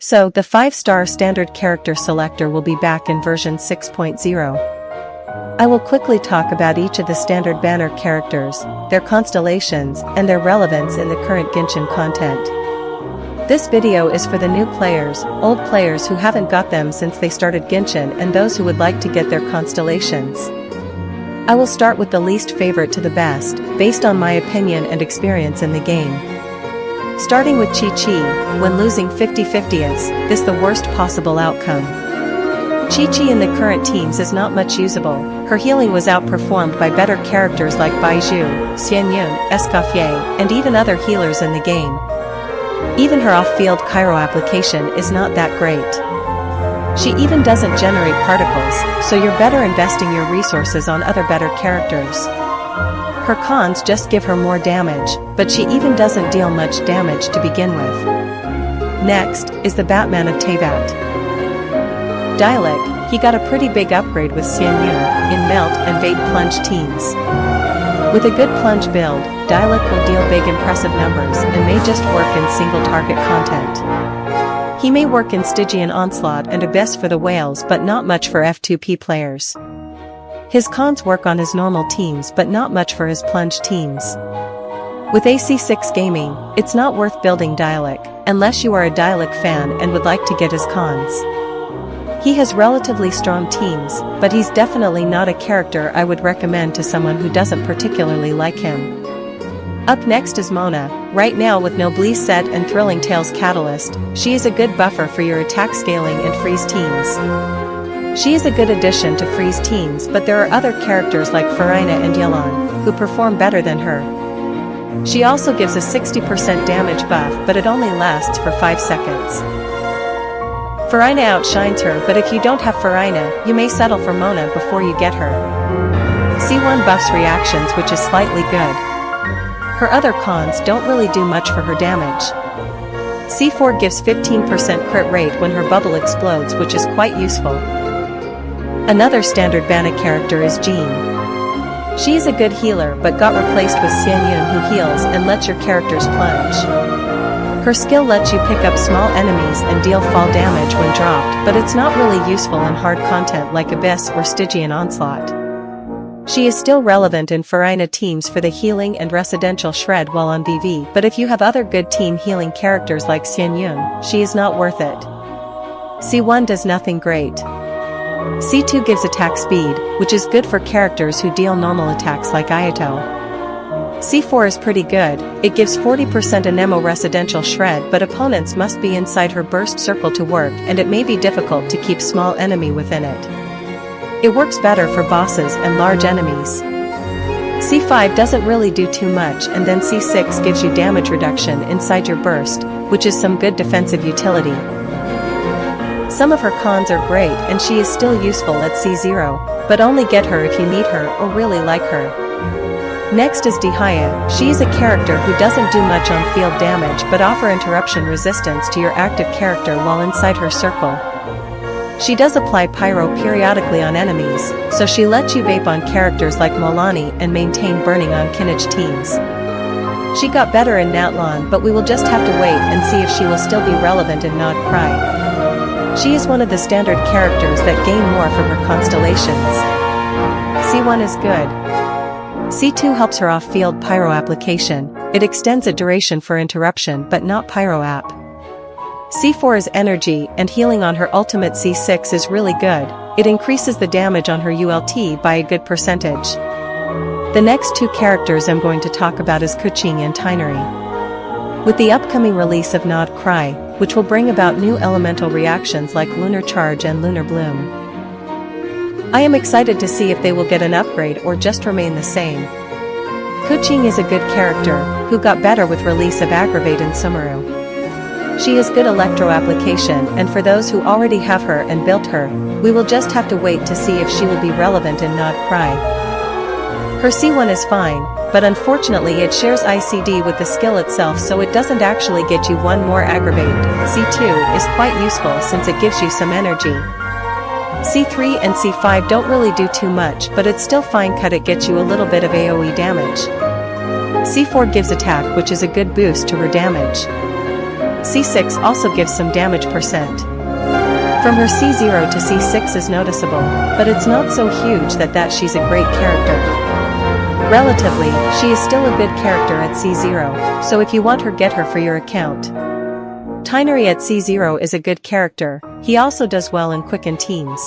So, the 5-star standard character selector will be back in version 6.0. I will quickly talk about each of the standard banner characters, their constellations, and their relevance in the current Genshin content. This video is for the new players, old players who haven't got them since they started Genshin, and those who would like to get their constellations. I will start with the least favorite to the best, based on my opinion and experience in the game. Starting with Chi-Chi, when losing 50/50ths, this the worst possible outcome. Chi-Chi in the current teams is not much usable. Her healing was outperformed by better characters like Baizhu, Xianyun, Escoffier, and even other healers in the game. Even her off-field Cairo application is not that great. She even doesn't generate particles, so you're better investing your resources on other better characters. Her cons just give her more damage, but she even doesn't deal much damage to begin with. Next is the Batman of Teyvat. Dialect, he got a pretty big upgrade with Xianyun in Melt and Vape Plunge teams. With a good plunge build, Dialect will deal big impressive numbers and may just work in single target content. He may work in Stygian Onslaught and Abyss for the whales, but not much for F2P players. His cons work on his normal teams but not much for his plunge teams. With AC6 gaming, it's not worth building Dialect, unless you are a Dialect fan and would like to get his cons. He has relatively strong teams, but he's definitely not a character I would recommend to someone who doesn't particularly like him. Up next is Mona. Right now with Noblis set and Thrilling Tales Catalyst, she is a good buffer for your attack scaling and freeze teams. She is a good addition to freeze teams, but there are other characters like Farina and Yelan, who perform better than her. She also gives a 60% damage buff, but it only lasts for 5 seconds. Farina outshines her, but if you don't have Farina, you may settle for Mona before you get her. C1 buffs reactions, which is slightly good. Her other cons don't really do much for her damage. C4 gives 15% crit rate when her bubble explodes, which is quite useful. Another standard Banna character is Jean. She is a good healer but got replaced with Xianyun, who heals and lets your characters plunge. Her skill lets you pick up small enemies and deal fall damage when dropped, but it's not really useful in hard content like Abyss or Stygian Onslaught. She is still relevant in Farina teams for the healing and residential shred while on VV, but if you have other good team healing characters like Xianyun, she is not worth it. C1 does nothing great. C2 gives attack speed, which is good for characters who deal normal attacks like Ayato. C4 is pretty good, it gives 40% Anemo residential shred, but opponents must be inside her burst circle to work, and it may be difficult to keep small enemy within it. It works better for bosses and large enemies. C5 doesn't really do too much, and then C6 gives you damage reduction inside your burst, which is some good defensive utility. Some of her cons are great and she is still useful at C0, but only get her if you need her or really like her. Next is Dihaya. She is a character who doesn't do much on field damage but offer interruption resistance to your active character while inside her circle. She does apply pyro periodically on enemies, so she lets you vape on characters like Molani and maintain burning on Kinich teams. She got better in Natlan, but we will just have to wait and see if she will still be relevant in nodkri. She is one of the standard characters that gain more from her constellations. C1 is good. C2 helps her off-field pyro application. It extends a duration for interruption but not pyro app. C4 is energy, and healing on her ultimate. C6 is really good. It increases the damage on her ULT by a good percentage. The next two characters I'm going to talk about is Kuching and Tinery. With the upcoming release of nodkri, which will bring about new elemental reactions like Lunar Charge and Lunar Bloom, I am excited to see if they will get an upgrade or just remain the same. Kuching is a good character, who got better with release of Aggravate and Sumeru. She has good electro application, and for those who already have her and built her, we will just have to wait to see if she will be relevant in nodkri. Her C1 is fine, but unfortunately it shares ICD with the skill itself, so it doesn't actually get you one more Aggravate. C2 is quite useful since it gives you some energy. C3 and C5 don't really do too much, but it's still fine cut, it gets you a little bit of AoE damage. C4 gives attack, which is a good boost to her damage. C6 also gives some damage percent. From her C0 to C6 is noticeable, but it's not so huge that she's a great character. Relatively, she is still a good character at C0, so if you want her, get her for your account. Tighnari at C0 is a good character. He also does well in quicken teams.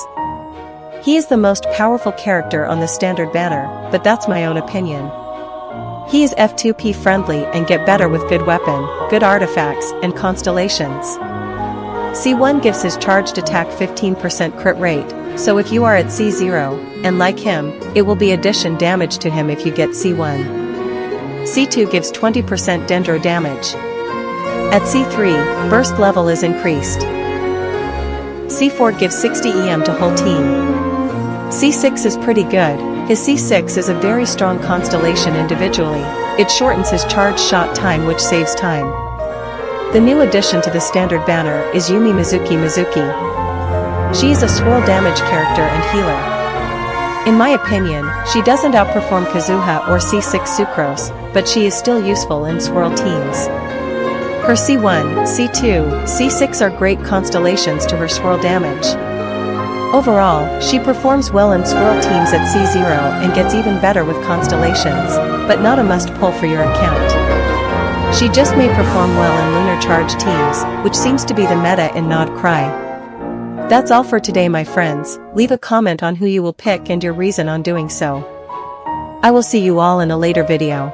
He is the most powerful character on the standard banner, but that's my own opinion. He is F2P friendly and get better with good weapon, good artifacts, and constellations. C1 gives his charged attack 15% crit rate, so if you are at C0, and like him, it will be addition damage to him if you get C1. C2 gives 20% dendro damage. At C3, burst level is increased. C4 gives 60 EM to whole team. C6 is pretty good. His C6 is a very strong constellation individually. It shortens his charge shot time, which saves time. The new addition to the standard banner is Yumi Mizuki. She is a swirl damage character and healer. In my opinion, she doesn't outperform Kazuha or C6 Sucrose, but she is still useful in swirl teams. Her C1, C2, C6 are great constellations to her swirl damage. Overall, she performs well in swirl teams at C0 and gets even better with constellations, but not a must-pull for your account. She just may perform well in lunar charge teams, which seems to be the meta in nodkri. That's all for today, my friends. Leave a comment on who you will pick and your reason on doing so. I will see you all in a later video.